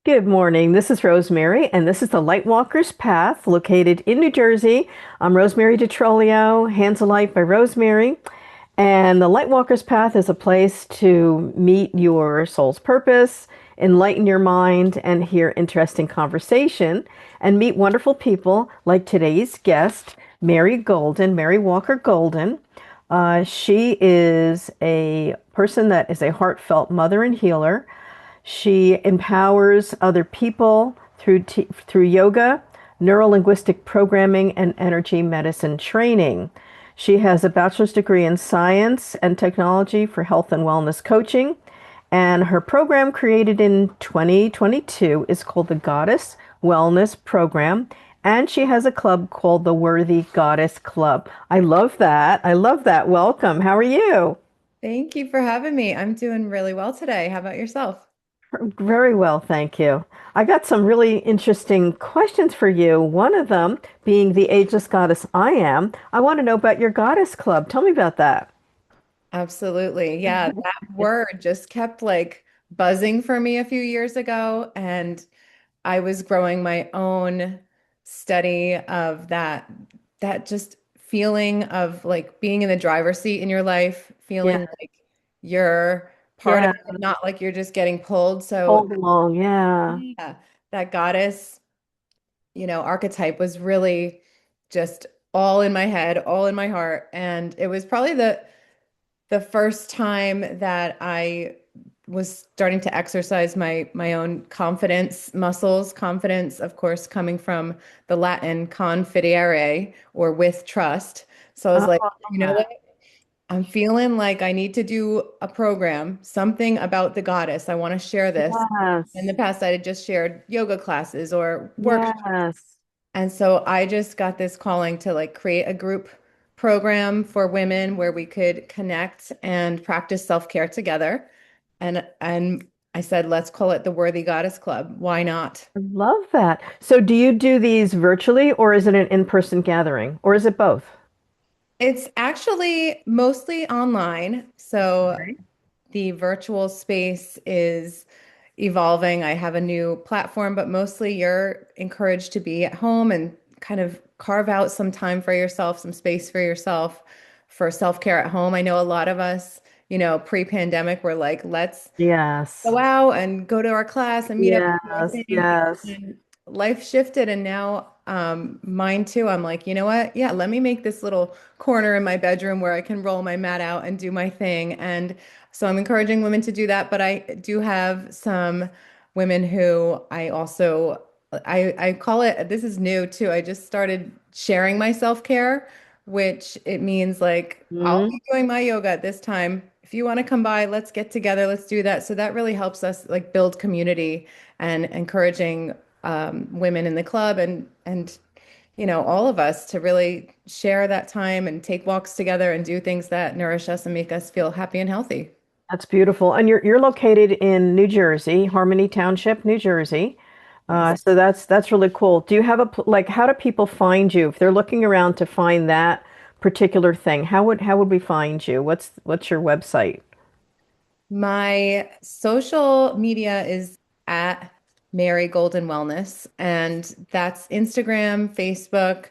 Good morning. This is Rosemary, and this is the Lightwalker's Path located in New Jersey. I'm Rosemary DiTrolio, Hands Alight by Rosemary. And the Lightwalker's Path is a place to meet your soul's purpose, enlighten your mind, and hear interesting conversation, and meet wonderful people like today's guest, Mary Golden, Mary Walker Golden. She is a person that is a heartfelt mother and healer. She empowers other people through yoga, neuro-linguistic programming, and energy medicine training. She has a bachelor's degree in science and technology for health and wellness coaching. And her program, created in 2022, is called the Goddess Wellness Program. And she has a club called the Worthy Goddess Club. I love that. I love that. Welcome. How are you? Thank you for having me. I'm doing really well today. How about yourself? Very well, thank you. I got some really interesting questions for you. One of them being the ageless goddess I am. I want to know about your goddess club. Tell me about that. Absolutely. Yeah, that word just kept like buzzing for me a few years ago, and I was growing my own study of that just feeling of like being in the driver's seat in your life, Yeah, feeling like you're part of yeah. it, not like you're just getting pulled. So Hold along. Yeah. yeah, that goddess, archetype was really just all in my head, all in my heart. And it was probably the first time that I was starting to exercise my own confidence muscles, confidence, of course, coming from the Latin confidere or with trust. So I was Oh, like, I you love know what? that. I'm feeling like I need to do a program, something about the goddess. I want to share this. In Yes. the past, I had just shared yoga classes or workshops. Yes. And so I just got this calling to like create a group program for women where we could connect and practice self-care together. And I said, let's call it the Worthy Goddess Club. Why not? I love that. So do you do these virtually or is it an in-person gathering or is it both? It's actually mostly online. So Okay. the virtual space is evolving. I have a new platform, but mostly you're encouraged to be at home and kind of carve out some time for yourself, some space for yourself for self-care at home. I know a lot of us, pre-pandemic, were like, let's Yes. go out and go to our class and meet up and do our Yes. thing. Yes. And life shifted, and now mine too. I'm like, you know what? Yeah, let me make this little corner in my bedroom where I can roll my mat out and do my thing. And so I'm encouraging women to do that, but I do have some women who I call it, this is new too. I just started sharing my self-care, which it means like I'll Mhm. be doing my yoga at this time. If you want to come by, let's get together, let's do that. So that really helps us like build community and encouraging women in the club and all of us to really share that time and take walks together and do things that nourish us and make us feel happy and healthy. That's beautiful. And you're located in New Jersey, Harmony Township, New Jersey. Yes. So that's really cool. Do you have like how do people find you if they're looking around to find that particular thing? How would we find you? What's your website? My social media is at Mary Golden Wellness, and that's Instagram, Facebook.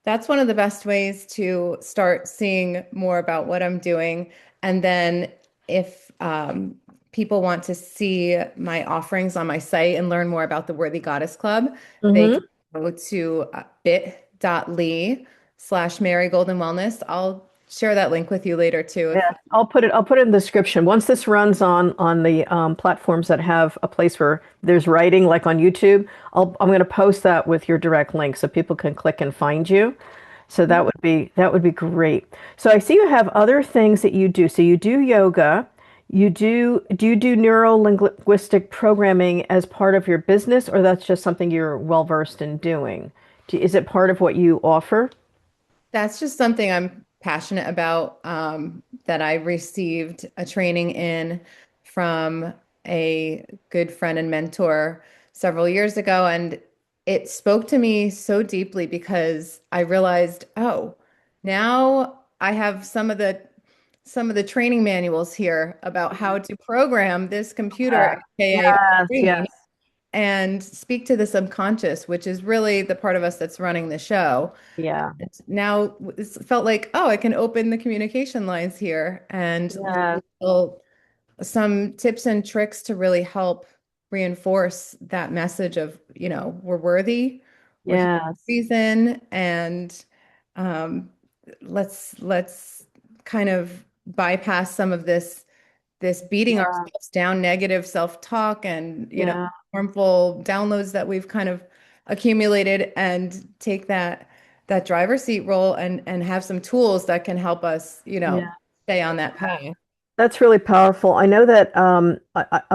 That's one of the best ways to start seeing more about what I'm doing. And then if people want to see my offerings on my site and learn more about the Worthy Goddess Club, they Mm-hmm. can go to bit.ly/Mary Golden Wellness. I'll share that link with you later too. Yeah, If I'll put it in the description. Once this runs on the platforms that have a place where there's writing, like on YouTube, I'm going to post that with your direct link so people can click and find you. So that would be great. So I see you have other things that you do. So you do yoga. Do you do neuro-linguistic programming as part of your business, or that's just something you're well versed in doing? Is it part of what you offer? That's just something I'm passionate about, that I received a training in from a good friend and mentor several years ago. And it spoke to me so deeply because I realized, oh, now I have some of the training manuals here about how to program this computer, Yeah. aka our Yes, brain. yes. and speak to the subconscious, which is really the part of us that's running the show. Yeah. Now it's felt like, oh, I can open the communication lines here and Yeah. little, some tips and tricks to really help reinforce that message of, we're worthy, we're here for a Yes. reason, and um, let's kind of bypass some of this beating Yeah. ourselves down, negative self-talk and, Yeah. harmful downloads that we've kind of accumulated, and take that driver's seat role and have some tools that can help us, Yeah. stay on that path. That's really powerful. I know that I'm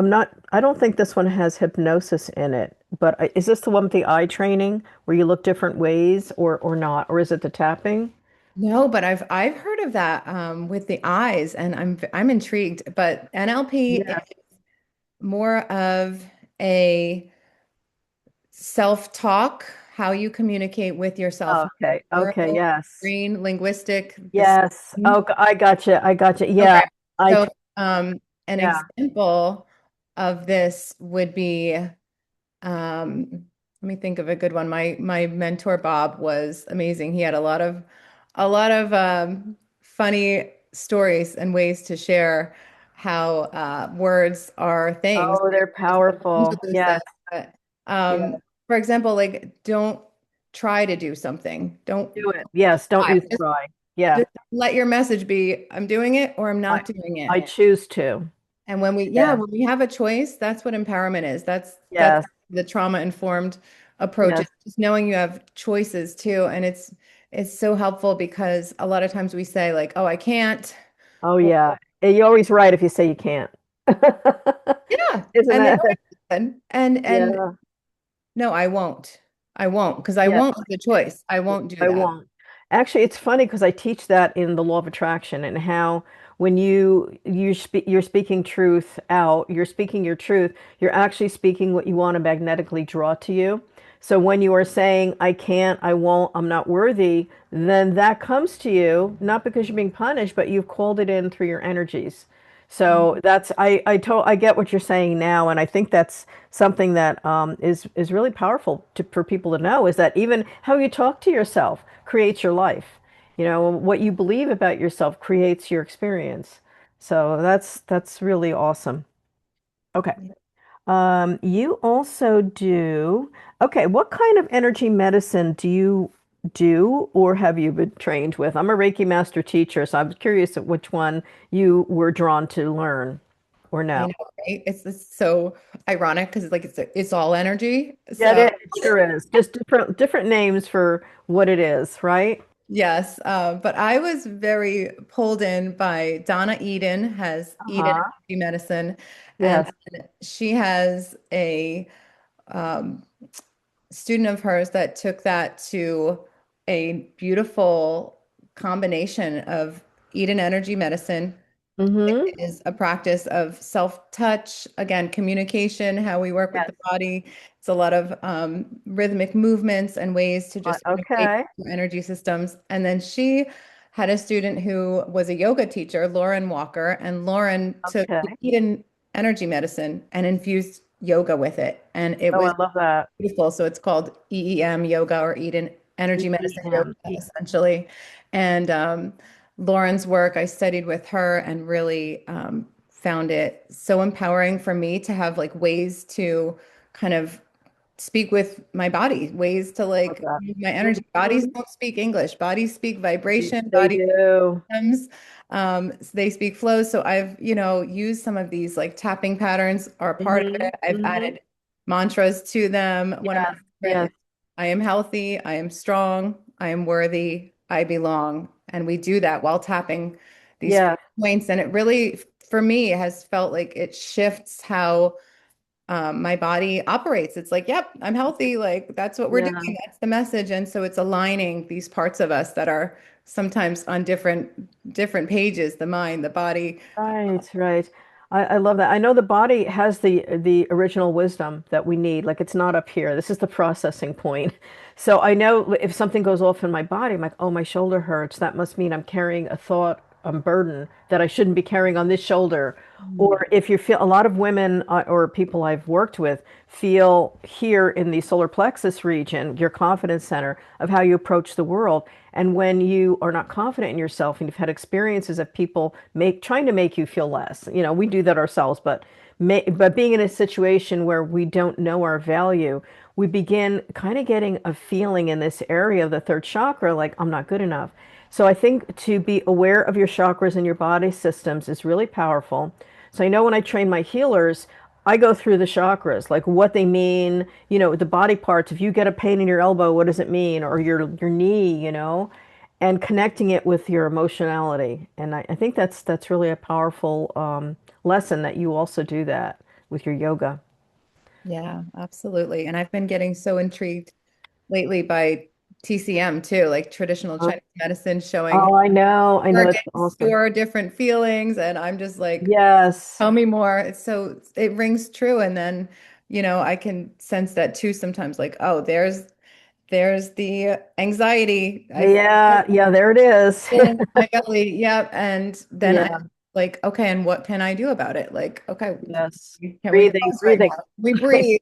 not, I don't think this one has hypnosis in it, but is this the one with the eye training where you look different ways or not? Or is it the tapping? No, but I've heard of that with the eyes, and I'm intrigued. But NLP is Yes. more of a self-talk, how you communicate with yourself, Okay. Okay. neural, Yes. brain, linguistic, this. Yes. Oh, I gotcha. I gotcha. Yeah. Okay. I, So an yeah. example of this would be let me think of a good one. My mentor Bob was amazing. He had a lot of funny stories and ways to share how words are things. Oh, they're To powerful. lose Yes. that. But, Yeah. for example, like don't try to do something. Don't Do it. Yes. Don't try. use try. Yeah. Just let your message be, I'm doing it or I'm I, not doing it. I choose to. And when we, yeah, Yeah. when we have a choice, that's what empowerment is. That's Yes. the trauma-informed approach. Yes. It's just knowing you have choices too. And it's so helpful because a lot of times we say like, oh, I can't. Oh, Or, yeah. You're always right if you say you can't. yeah. Isn't And then that? no, I can. And Yeah. no, I won't. I won't because I Yes. won't have the choice. I won't do I that. won't. Actually, it's funny because I teach that in the law of attraction and how when you're speaking truth out, you're speaking your truth, you're actually speaking what you want to magnetically draw to you. So when you are saying, I can't, I won't, I'm not worthy, then that comes to you, not because you're being punished, but you've called it in through your energies. So that's I get what you're saying now, and I think that's something that is really powerful for people to know is that even how you talk to yourself creates your life. You know, what you believe about yourself creates your experience. So that's really awesome. Okay. You also do, okay, what kind of energy medicine do you do or have you been trained with? I'm a Reiki master teacher, so I'm curious at which one you were drawn to learn or I no. know, right? It's so ironic because it's all energy. Yeah, So it sure is. Just different names for what it is, right? yes, but I was very pulled in by Donna Eden, has Eden Uh-huh. Energy Medicine, and Yes. she has a um, student of hers that took that to a beautiful combination of Eden Energy Medicine. Mm-hmm. Is a practice of self-touch, again, communication, how we work with Yes. the body. It's a lot of rhythmic movements and ways to just integrate Okay. your energy systems. And then she had a student who was a yoga teacher, Lauren Walker, and Lauren took the Okay. Eden energy medicine and infused yoga with it. And it Oh, I was love that. beautiful. So it's called EEM yoga or Eden energy medicine yoga, EEM. essentially. And Lauren's work, I studied with her and really found it so empowering for me to have like ways to kind of speak with my body, ways to Love like that. use my energy. Bodies Mhm. don't speak English. Bodies speak vibration. They Bodies do. systems. They speak flows. So I've, used some of these like tapping patterns are a part of Hmm. it. I've Hmm. added mantras to them. One of my Yes. favorite Yes. is I am healthy, I am strong, I am worthy, I belong. And we do that while tapping these Yes. points. And it really, for me, has felt like it shifts how my body operates. It's like, yep, I'm healthy. Like that's what we're Yeah. doing. That's the message. And so it's aligning these parts of us that are sometimes on different pages, the mind, the body. Right. Right. I love that. I know the body has the original wisdom that we need. Like it's not up here. This is the processing point. So I know if something goes off in my body, I'm like, oh, my shoulder hurts. That must mean I'm carrying a thought burden that I shouldn't be carrying on this shoulder. Mm. Or if you feel, a lot of women or people I've worked with feel here in the solar plexus region, your confidence center of how you approach the world. And when you are not confident in yourself and you've had experiences of people trying to make you feel less, we do that ourselves, but being in a situation where we don't know our value, we begin kind of getting a feeling in this area of the third chakra, like I'm not good enough. So I think to be aware of your chakras and your body systems is really powerful. So I know when I train my healers, I go through the chakras, like what they mean, the body parts. If you get a pain in your elbow, what does it mean? Or your knee, and connecting it with your emotionality. And I think that's really a powerful lesson that you also do that with your yoga. Yeah, absolutely. And I've been getting so intrigued lately by TCM too, like traditional Uh, Chinese medicine showing Oh, I know, it's organs awesome. store different feelings. And I'm just like, Yes. tell me more. It's so it rings true. And then, I can sense that too sometimes, like, oh, there's the anxiety. I feel Yeah, yeah, there it is. it in my belly. Yep. And then I Yeah, like, okay, and what can I do about it? Like, okay, yes. can we Breathing, pause right breathing. now? We breathe.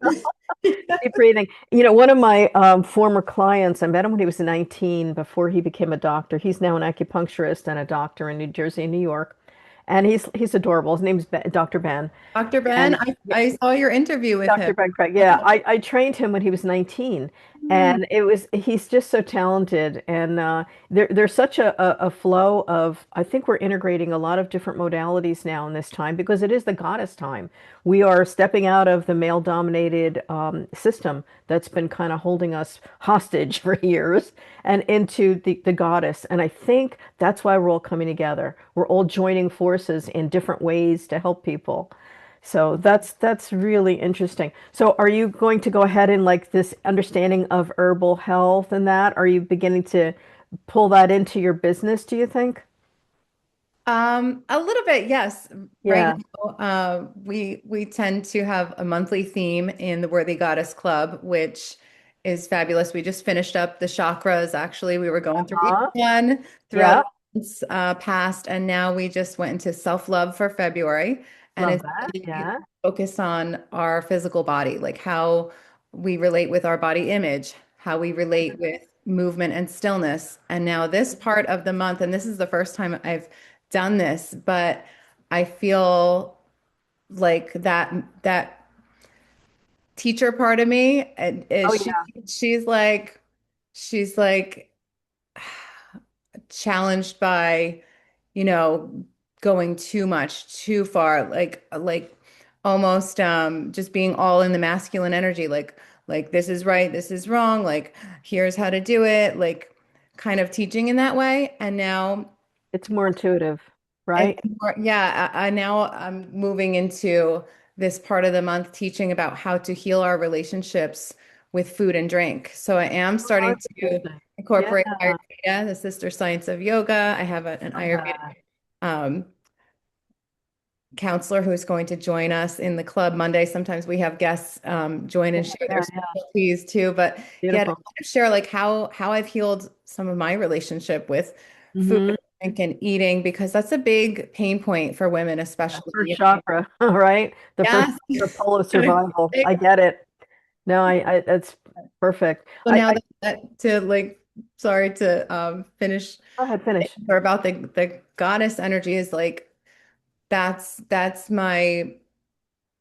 Deep breathing. One of my former clients, I met him when he was 19 before he became a doctor. He's now an acupuncturist and a doctor in New Jersey and New York. And he's adorable. His name's Dr. Ben. Dr. Ben, And I saw your interview with him. Dr. Ben Craig. Yeah, I trained him when he was 19, Hmm. and he's just so talented. And there's such a flow of, I think we're integrating a lot of different modalities now in this time because it is the goddess time. We are stepping out of the male-dominated system that's been kind of holding us hostage for years and into the goddess. And I think that's why we're all coming together. We're all joining forces in different ways to help people. So that's really interesting. So are you going to go ahead and like this understanding of herbal health and that? Are you beginning to pull that into your business, do you think? A little bit, yes. Right Yeah. now, we tend to have a monthly theme in the Worthy Goddess Club, which is fabulous. We just finished up the chakras. Actually, we were going through each Uh-huh. one throughout Yeah. the months past, and now we just went into self-love for February, and Love it's that. really Yeah. focused on our physical body, like how we relate with our body image, how we relate with movement and stillness. And now this part of the month, and this is the first time I've done this, but I feel like that teacher part of me, and Oh she yeah. she's like challenged by, you know, going too much, too far, like almost just being all in the masculine energy, like this is right, this is wrong, like here's how to do it, like kind of teaching in that way. And now It's more intuitive, it's right? more, yeah, I now I'm moving into this part of the month teaching about how to heal our relationships with food and drink. So I am Oh, starting that's to interesting. Yeah. incorporate Ayurveda, the sister science of yoga. I have an Love Ayurvedic that. um, counselor who's going to join us in the club Monday. Sometimes we have guests join and share their Yeah, yeah. specialties too. But yeah, to Beautiful. kind of share like how I've healed some of my relationship with food Mm-hmm. and drink and eating, because that's a big pain point for women, That especially. first chakra, right? The first Yes. chakra pole of survival. I get it. No, that's perfect. So now that to like, sorry to finish Go ahead, finish. or about the goddess energy is like that's my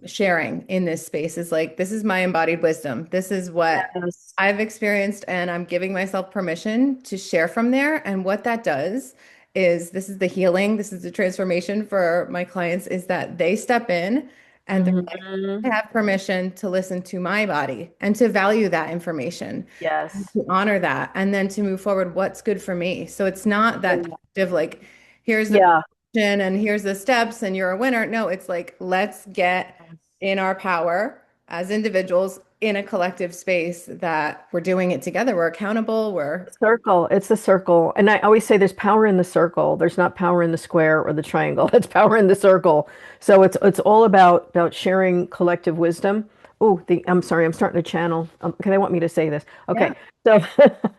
sharing in this space, is like this is my embodied wisdom. This is what Yes. I've experienced, and I'm giving myself permission to share from there. And what that does is this is the healing, this is the transformation for my clients, is that they step in and they're like, I Hmm. have permission to listen to my body and to value that information, Yes. to honor that, and then to move forward. What's good for me? So it's not that of like, here's the Yeah. and here's the steps and you're a winner. No, it's like, let's get in our power as individuals in a collective space that we're doing it together. We're accountable. We're Circle. It's the circle. And I always say there's power in the circle. There's not power in the square or the triangle. It's power in the circle. So it's all about sharing collective wisdom Oh, I'm sorry, I'm starting to channel. Okay, they want me to say this. Okay, Yeah.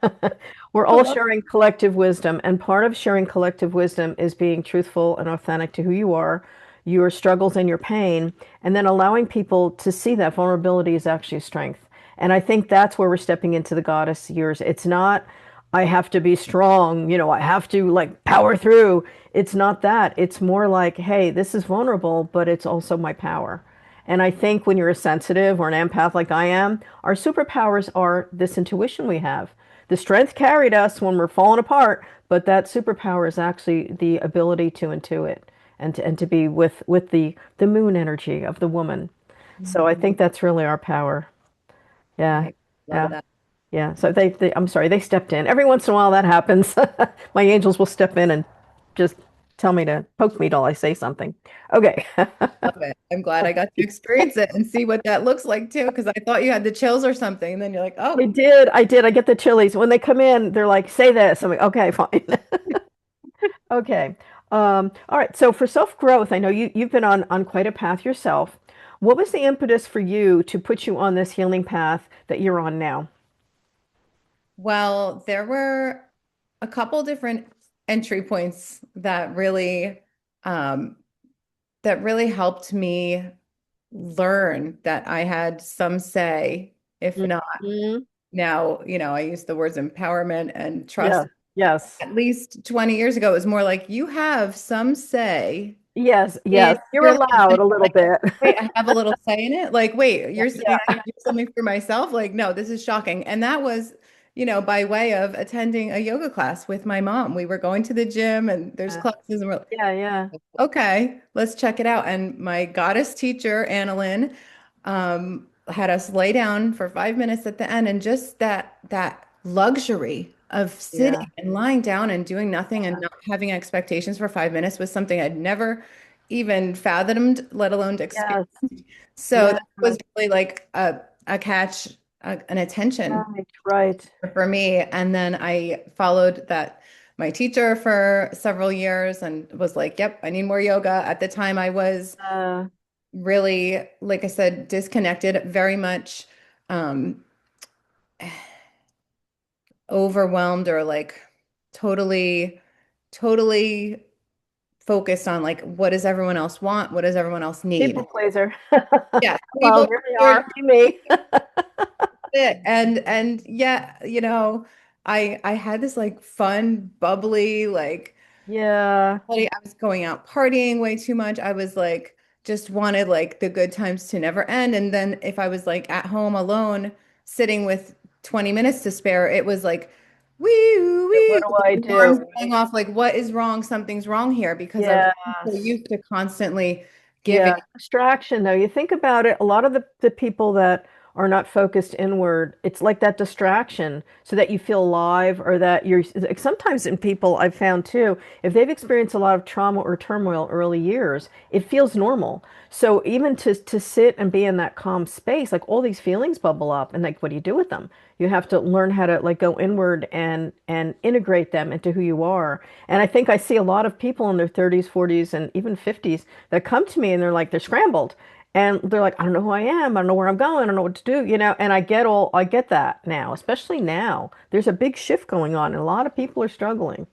so we're all sharing collective wisdom, and part of sharing collective wisdom is being truthful and authentic to who you are, your struggles and your pain, and then allowing people to see that vulnerability is actually a strength. And I think that's where we're stepping into the goddess years. It's not, I have to be strong, I have to like power through. It's not that. It's more like, hey, this is vulnerable, but it's also my power. And I think when you're a sensitive or an empath like I am, our superpowers are this intuition we have. The strength carried us when we're falling apart, but that superpower is actually the ability to intuit and to be with the moon energy of the woman. So I think that's really our power. Yeah. I love Yeah. that. Yeah. So I'm sorry, they stepped in. Every once in a while that happens. My angels will step in and just tell me to poke me till I say something. Okay. Love it. I'm glad I got to experience it and see what that looks like too, because I thought you had the chills or something. And then you're like, I oh, did. I did. I get the chilies. When they come in, they're like, say this. I'm like, okay, fine. Okay. All right. So for self-growth, I know you've been on quite a path yourself. What was the impetus for you to put you on this healing path that you're on now? well, there were a couple different entry points um, that really helped me learn that I had some say, if not Mhm. now, I use the words empowerment and trust. Yeah. Yes. At least 20 years ago, it was more like you have some say Yes. in Yes. You're your life. And allowed a I'm little like, bit. wait, I have a little say in it. Like, wait, you're saying I Yeah. can do something for myself? Like, no, this is shocking. And that was, by way of attending a yoga class with my mom. We were going to the gym and there's classes and we're Yeah. Yeah. okay, let's check it out. And my goddess teacher, Annalyn, had us lay down for 5 minutes at the end, and just that luxury of Yeah. sitting and lying down and doing nothing and not having expectations for 5 minutes was something I'd never even fathomed, let alone experienced. Yes. So Yes. that was really like a catch, an attention Right. Right. for me. And then I followed my teacher for several years and was like, yep, I need more yoga. At the time, I was Uh, really, like I said, disconnected, very much um, overwhelmed or like totally, totally focused on like, what does everyone else want? What does everyone else need? People pleaser. Yeah, Well, people here they are are. Be me. it. And yeah, I had this like fun, bubbly, like Yeah. I was going out partying way too much. I was like, just wanted like the good times to never end. And then if I was like at home alone, sitting with 20 minutes to spare, it was like, wee, What wee, do I do? alarms going off, like, what is wrong? Something's wrong here because I was so Yes. used to constantly giving. Yeah, distraction though. You think about it, a lot of the people that are not focused inward, it's like that distraction so that you feel alive or that you're like sometimes in people I've found too, if they've experienced a lot of trauma or turmoil early years, it feels normal. So even to sit and be in that calm space, like all these feelings bubble up and like what do you do with them? You have to learn how to like go inward and integrate them into who you are. And I think I see a lot of people in their 30s, 40s, and even 50s that come to me and they're scrambled. And they're like, I don't know who I am. I don't know where I'm going. I don't know what to do. And I get that now, especially now. There's a big shift going on and a lot of people are struggling.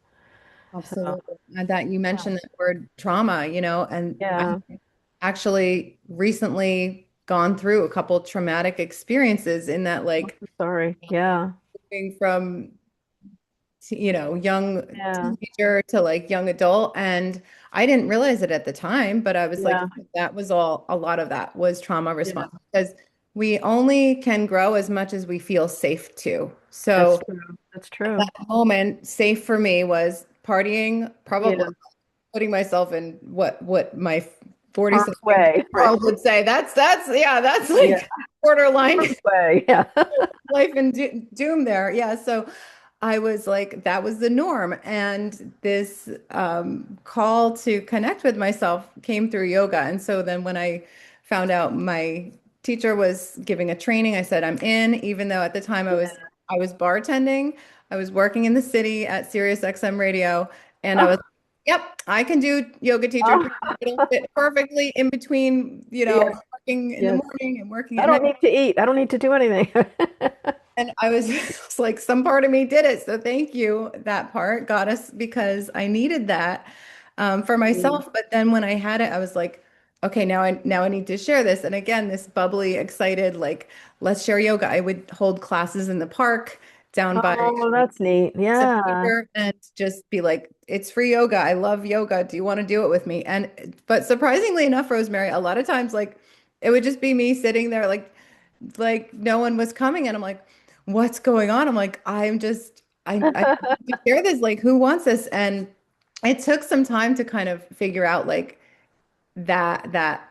So, Absolutely. And that you mentioned that word trauma, and I yeah, actually recently gone through a couple traumatic experiences in that, like, sorry. Yeah. moving from, young Yeah. teenager to like young adult. And I didn't realize it at the time, but I was like, Yeah. that was a lot of that was trauma Yeah. response because we only can grow as much as we feel safe to. That's So true. That's true. that moment, safe for me was partying, Yeah. probably putting myself in what my 40 Harm's something way. Right. world would say. That's Yeah. like borderline Harm's way. Yeah. life and doom there. Yeah. So I was like, that was the norm. And this call to connect with myself came through yoga. And so then when I found out my teacher was giving a training, I said, I'm in, even though at the time I was bartending. I was working in the city at Sirius XM radio. And I Oh, was, yep, I can do yoga teacher. oh, It'll fit perfectly in between, yes. working in the Yes. morning and working I at night. don't need to eat. I don't need to do anything. And I was, it's like, some part of me did it. So thank you, that part got us because I needed that for Mm. myself. But then when I had it, I was like, okay, now I need to share this. And again, this bubbly, excited, like, let's share yoga. I would hold classes in the park down by Oh, that's neat. Yeah. September and just be like, it's free yoga. I love yoga. Do you want to do it with me? And but surprisingly enough, Rosemary, a lot of times like it would just be me sitting there like no one was coming and I'm like, what's going on? I'm like, I need to share this. Like, who wants this? And it took some time to kind of figure out like that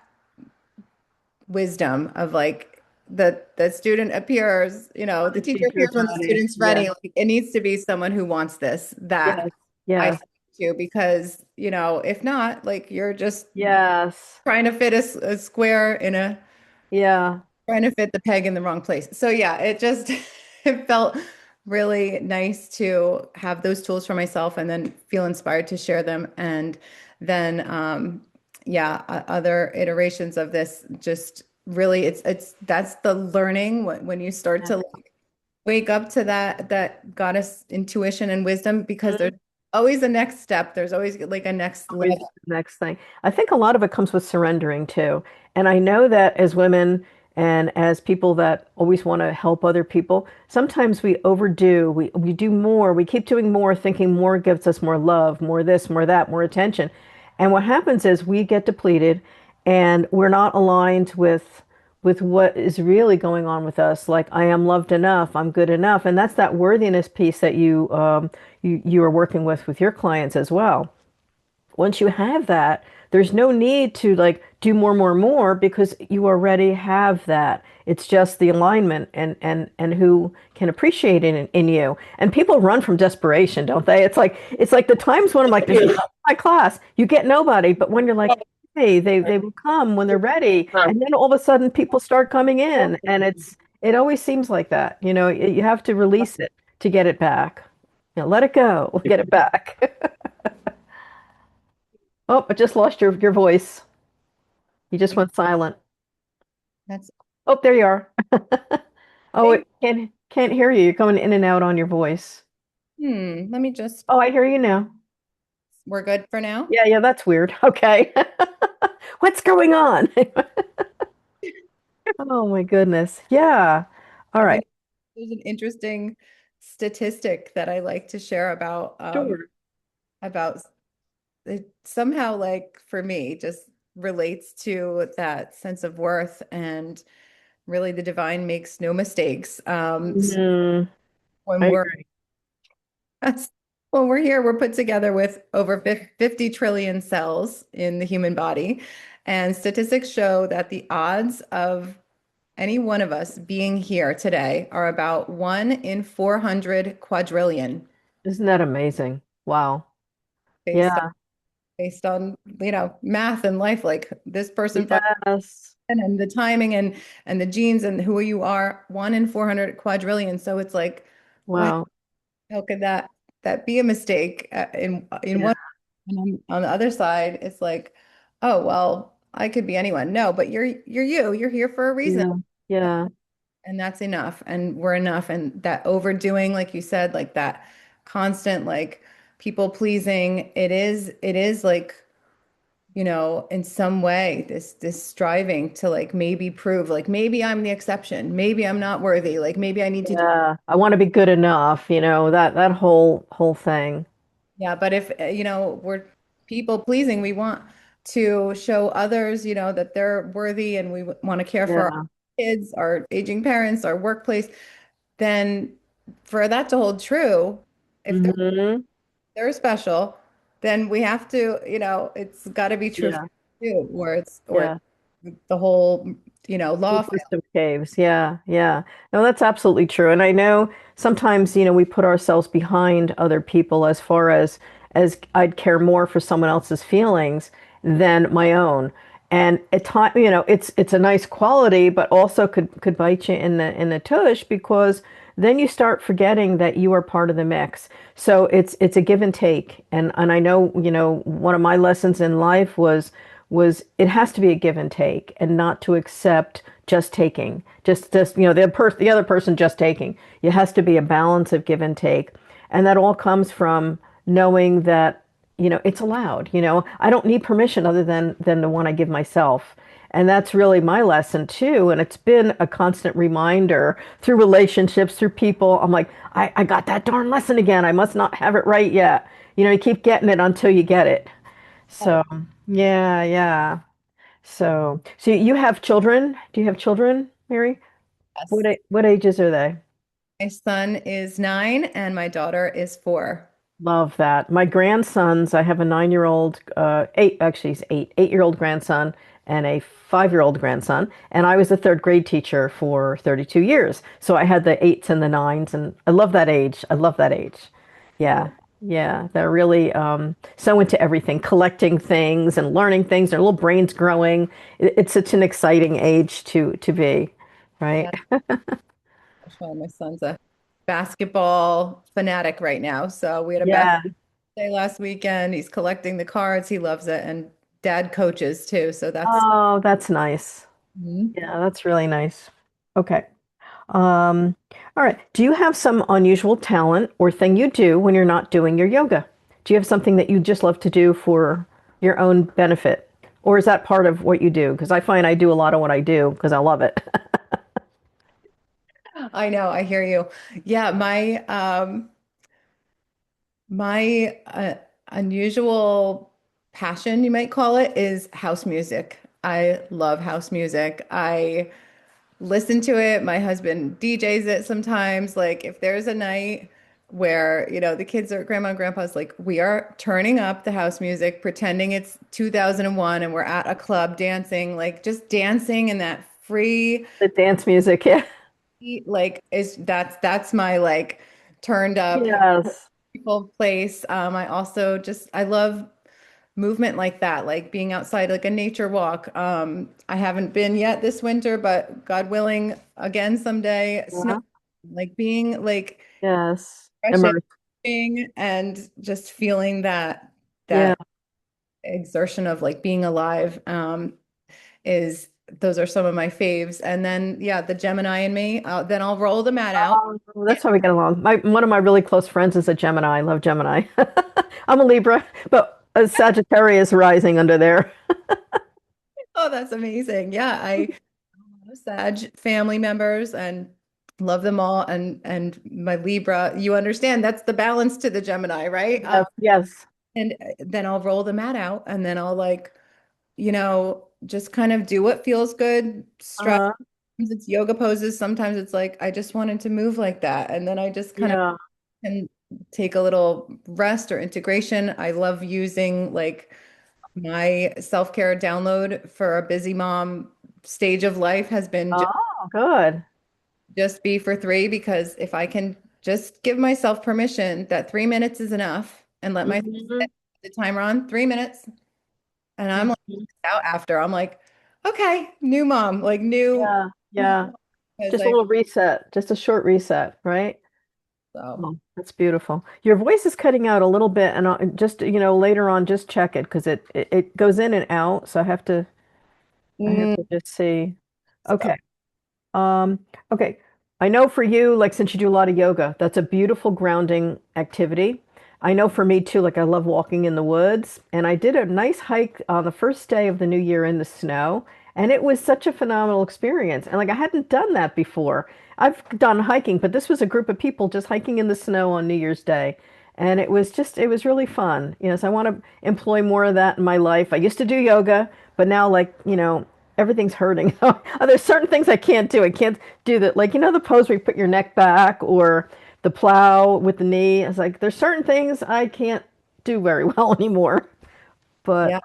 wisdom of like the student appears, the The teacher teacher's appears when the ready. student's Yeah. ready. Like, it needs to be someone who wants this that Yes. I Yes. send to because, if not, like you're just Yes. trying to fit a square in a Yeah. trying to fit the peg in the wrong place. So yeah, it just it felt really nice to have those tools for myself and then feel inspired to share them. And then yeah, other iterations of this just really it's that's the learning when you start Yeah. to like wake up to that goddess intuition and wisdom because there's Mhm. always a next step. There's always like a next Always level. the next thing. I think a lot of it comes with surrendering too. And I know that as women and as people that always want to help other people, sometimes we overdo, we do more, we keep doing more, thinking more gives us more love, more this, more that, more attention. And what happens is we get depleted and we're not aligned with what is really going on with us. Like I am loved enough, I'm good enough. And that's that worthiness piece that you are working with your clients as well. Once you have that, there's no need to like do more, more, more because you already have that. It's just the alignment and who can appreciate it in you. And people run from desperation, don't they? It's like the times when I'm like, this is not my class. You get nobody, but when you're like, hey, they will come when they're ready, and then all of a sudden people start coming in, and it always seems like that. You have to release it to get it back. Let it go, get it back. Oh, I just lost your voice. You just went silent. That's Oh, there you are. Oh, thing. it can't hear you. You're coming in and out on your voice. Let me just Oh, I hear you now. we're good for now. Yeah, yeah, that's weird. Okay. What's going on? Oh my goodness. Yeah. All You right. know, there's an interesting statistic that I like to share Sure. about it somehow like for me just relates to that sense of worth and really the divine makes no mistakes. So Mm, I when we're agree. when we're here, we're put together with over 50 trillion cells in the human body, and statistics show that the odds of any one of us being here today are about 1 in 400 quadrillion Isn't that amazing? Wow. based on Yeah. based on, math and life, like this person Yes. and the timing and the genes and who you are, 1 in 400 quadrillion. So it's like, wow, Wow. how could that be a mistake in Yeah. one and on the other side, it's like, oh well, I could be anyone. No, but you're here for a reason. Yeah. Yeah. And that's enough. And we're enough. And that overdoing, like you said, like that constant, like people pleasing, it is like, in some way, this striving to like maybe prove, like maybe I'm the exception, maybe I'm not worthy, like maybe I need to do. Yeah. I want to be good enough, that whole thing. Yeah, but if we're people pleasing, we want to show others, that they're worthy and we want to care for our Yeah. kids, our aging parents, our workplace, then for that to hold true, if Hmm. they're special, then we have to, it's got to be true for Yeah. you, or it's Yeah. the whole, The law. system caves. Yeah, yeah. No, that's absolutely true. And I know sometimes, we put ourselves behind other people as far as I'd care more for someone else's feelings than my own. And at time, it's a nice quality, but also could bite you in the tush because then you start forgetting that you are part of the mix. So it's a give and take. And I know, one of my lessons in life was it has to be a give and take and not to accept just taking, the other person just taking. It has to be a balance of give and take. And that all comes from knowing that, it's allowed. I don't need permission other than the one I give myself. And that's really my lesson too. And it's been a constant reminder through relationships, through people. I'm like, I got that darn lesson again. I must not have it right yet. You keep getting it until you get it. So, yeah, yeah. So you have children? Do you have children, Mary? Yes. What ages are they? My son is 9 and my daughter is 4. Love that. My grandsons, I have a 9-year-old, actually he's 8-year-old grandson and a 5-year-old grandson. And I was a third grade teacher for 32 years. So I had the eights and the nines, and I love that age. I love that age. Yeah. Yeah. They're really so into everything, collecting things and learning things. Their little brains growing. It's such an exciting age to be, right? Yeah, my son's a basketball fanatic right now. So we had a basketball Yeah. day last weekend. He's collecting the cards. He loves it. And dad coaches too. So that's Oh, that's nice. Mhm. Yeah, that's really nice. Okay. Um, all right. Do you have some unusual talent or thing you do when you're not doing your yoga? Do you have something that you just love to do for your own benefit? Or is that part of what you do? Because I find I do a lot of what I do because I love it. I know, I hear you. Yeah, my unusual passion, you might call it, is house music. I love house music. I listen to it. My husband DJs it sometimes. Like if there's a night where, the kids are grandma and grandpa's like, we are turning up the house music, pretending it's 2001 and we're at a club dancing, like just dancing in that free, The dance music, yeah. like is that's my like turned up Yes. people place. I also just I love movement like that, like being outside, like a nature walk. I haven't been yet this winter, but God willing, again someday, snow, Yeah. like being like Yes. fresh air Immerse. and just feeling that Yeah. that exertion of like being alive is those are some of my faves. And then yeah, the Gemini in me, then I'll roll the mat out. Oh, that's how we get along. One of my really close friends is a Gemini. I love Gemini. I'm a Libra, but a Sagittarius rising under there. Oh, that's amazing. Yeah, I have Sag family members and love them all. And my Libra, you understand that's the balance to the Gemini, right? Yes, yes. And then I'll roll the mat out and then I'll like, just kind of do what feels good. Stretch. Uh, Sometimes it's yoga poses. Sometimes it's like I just wanted to move like that. And then I just kind of yeah. can take a little rest or integration. I love using like my self-care download for a busy mom stage of life has been Oh, good. just be for 3 because if I can just give myself permission that 3 minutes is enough and let myself Mhm. set the timer on 3 minutes and I'm like Mhm. out after I'm like, okay, new mom, like new Yeah, yeah. because Just a I little reset, just a short reset, right? so Oh, that's beautiful. Your voice is cutting out a little bit, and just, later on, just check it because it goes in and out. So I have mm, to just see. so Okay. Um, okay. I know for you, like since you do a lot of yoga, that's a beautiful grounding activity. I know for me too, like I love walking in the woods, and I did a nice hike on the first day of the new year in the snow, and it was such a phenomenal experience. And like I hadn't done that before. I've done hiking, but this was a group of people just hiking in the snow on New Year's Day. And it was really fun. So I want to employ more of that in my life. I used to do yoga, but now like, everything's hurting. There's certain things I can't do. I can't do that. Like, the pose where you put your neck back or the plow with the knee. It's like, there's certain things I can't do very well anymore. But yeah,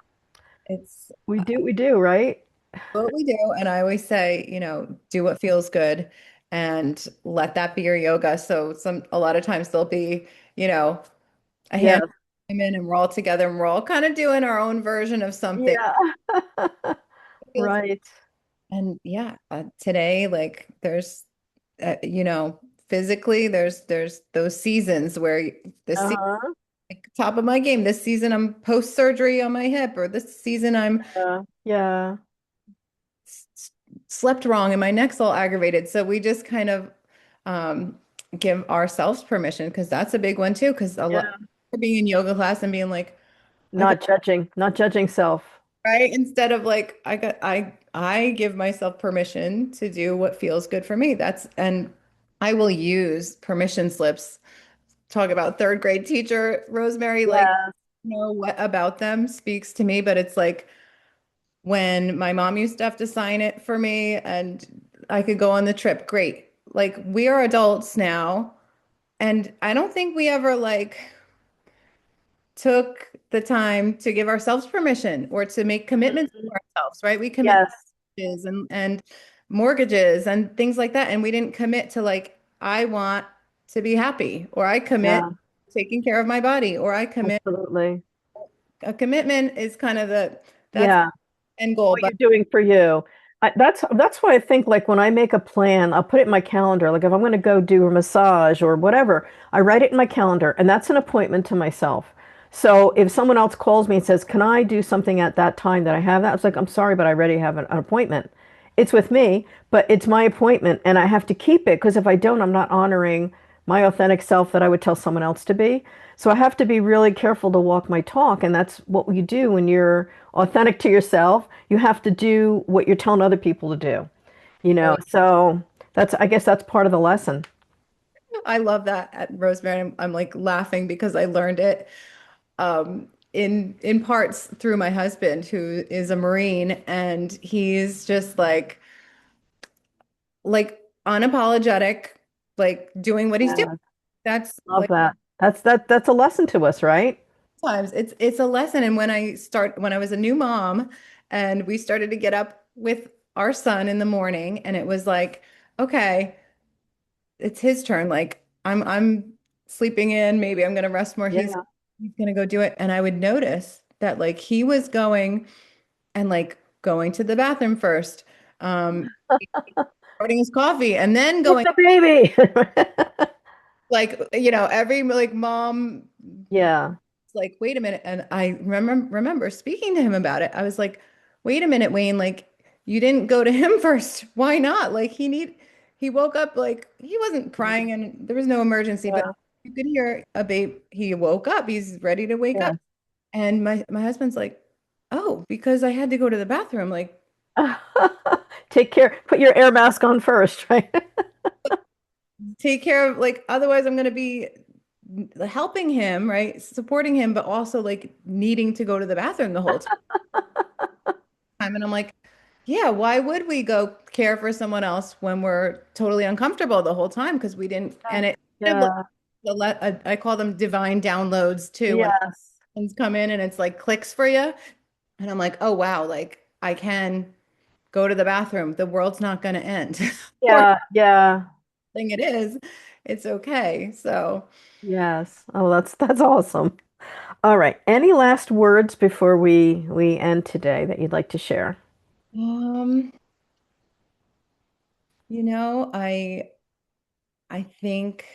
it's we do, right? what we do. And I always say, do what feels good and let that be your yoga. So a lot of times there'll be, a Yeah. hand in and we're all together and we're all kind of doing our own version of something. Yeah. Feels Right. and yeah, today like there's physically there's those seasons where the sea Uh-huh. like top of my game. This season I'm post surgery on my hip, or this season I'm Yeah. s- slept wrong and my neck's all aggravated. So we just kind of um, give ourselves permission because that's a big one too. Because a lot Yeah. being in yoga class and being like, I got Not judging self. right instead of like I give myself permission to do what feels good for me. That's and I will use permission slips. Talk about third grade teacher Rosemary, like Yeah. know what about them speaks to me, but it's like when my mom used to have to sign it for me and I could go on the trip, great. Like we are adults now, and I don't think we ever like took the time to give ourselves permission or to make commitments to ourselves, right? We commit Yes. and mortgages and things like that, and we didn't commit to like I want to be happy, or I commit Yeah. taking care of my body, or I commit. Absolutely. A commitment is kind of the that's Yeah. the end goal, What but you're doing for you. That's why I think like when I make a plan, I'll put it in my calendar. Like if I'm going to go do a massage or whatever, I write it in my calendar, and that's an appointment to myself. So if someone else calls me and says, "Can I do something at that time that I have that?" It's like, "I'm sorry, but I already have an appointment." It's with me, but it's my appointment, and I have to keep it because if I don't, I'm not honoring my authentic self that I would tell someone else to be. So I have to be really careful to walk my talk, and that's what you do when you're authentic to yourself. You have to do what you're telling other people to do, you know. really, So that's, I guess that's part of the lesson. I love that at Rosemary. I'm like laughing because I learned it in parts through my husband, who is a Marine, and he's just like unapologetic, like doing what he's doing. Yeah, That's love like that. That's a lesson to us, right? times it's a lesson. And when I was a new mom and we started to get up with our son in the morning, and it was like, okay, it's his turn. Like I'm sleeping in, maybe I'm gonna rest more. Yeah. He's gonna go do it. And I would notice that like he was going and like going to the bathroom first, um, starting his coffee, and then It's going a baby. like, every like mom Yeah. like, wait a minute. And I remember speaking to him about it. I was like, wait a minute, Wayne, like you didn't go to him first. Why not? Like he woke up like he wasn't crying and there was no emergency, but Yeah. you could hear a babe. He woke up. He's ready to wake up. Yeah. And my husband's like, oh, because I had to go to the bathroom. Like, Take care. Put your air mask on first, right? take care of like otherwise I'm gonna be helping him, right? Supporting him, but also like needing to go to the bathroom the whole time. And I'm like, yeah, why would we go care for someone else when we're totally uncomfortable the whole time? Because we didn't, and it kind of like Yeah. I call them divine downloads too, when Yes. things come in and it's like clicks for you. And I'm like, oh wow, like I can go to the bathroom. The world's not going to end. Or Yeah. Yeah. thing it is, it's okay. So, Yes. Oh, that's awesome. All right. Any last words before we end today that you'd like to share? um, I think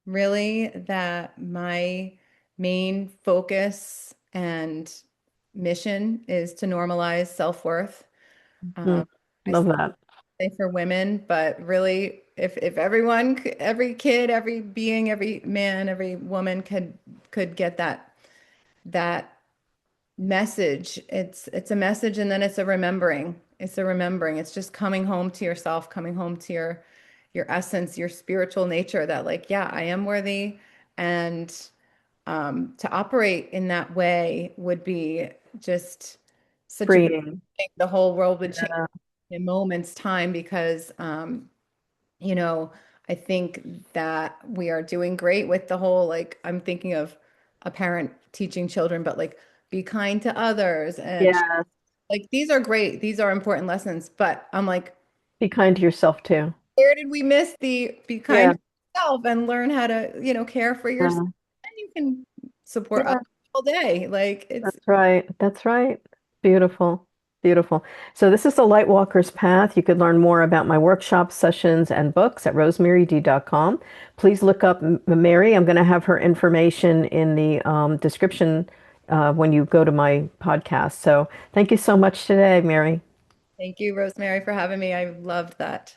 really that my main focus and mission is to normalize self-worth. Hmm. I Love that. say for women, but really if everyone, every kid, every being, every man, every woman could get that message. It's a message, and then it's a remembering. It's a remembering. It's just coming home to yourself, coming home to your essence, your spiritual nature that like, yeah, I am worthy. And to operate in that way would be just such a beautiful Freeing. thing. The whole world would change Yeah. in a moment's time because you know, I think that we are doing great with the whole, like, I'm thinking of a parent teaching children, but like, be kind to others. And Yeah. like, these are great. These are important lessons. But I'm like, Be kind to yourself too. where did we miss the be kind Yeah. to yourself and learn how to, care for yourself? Yeah. And you can support others Yeah. all day. Like, That's right. That's right. Beautiful. Beautiful. So this is the Lightwalker's Path. You could learn more about my workshops, sessions, and books at rosemaryd.com. Please look up Mary. I'm going to have her information in the description when you go to my podcast. So thank you so much today, Mary. Thank you, Rosemary, for having me. I loved that.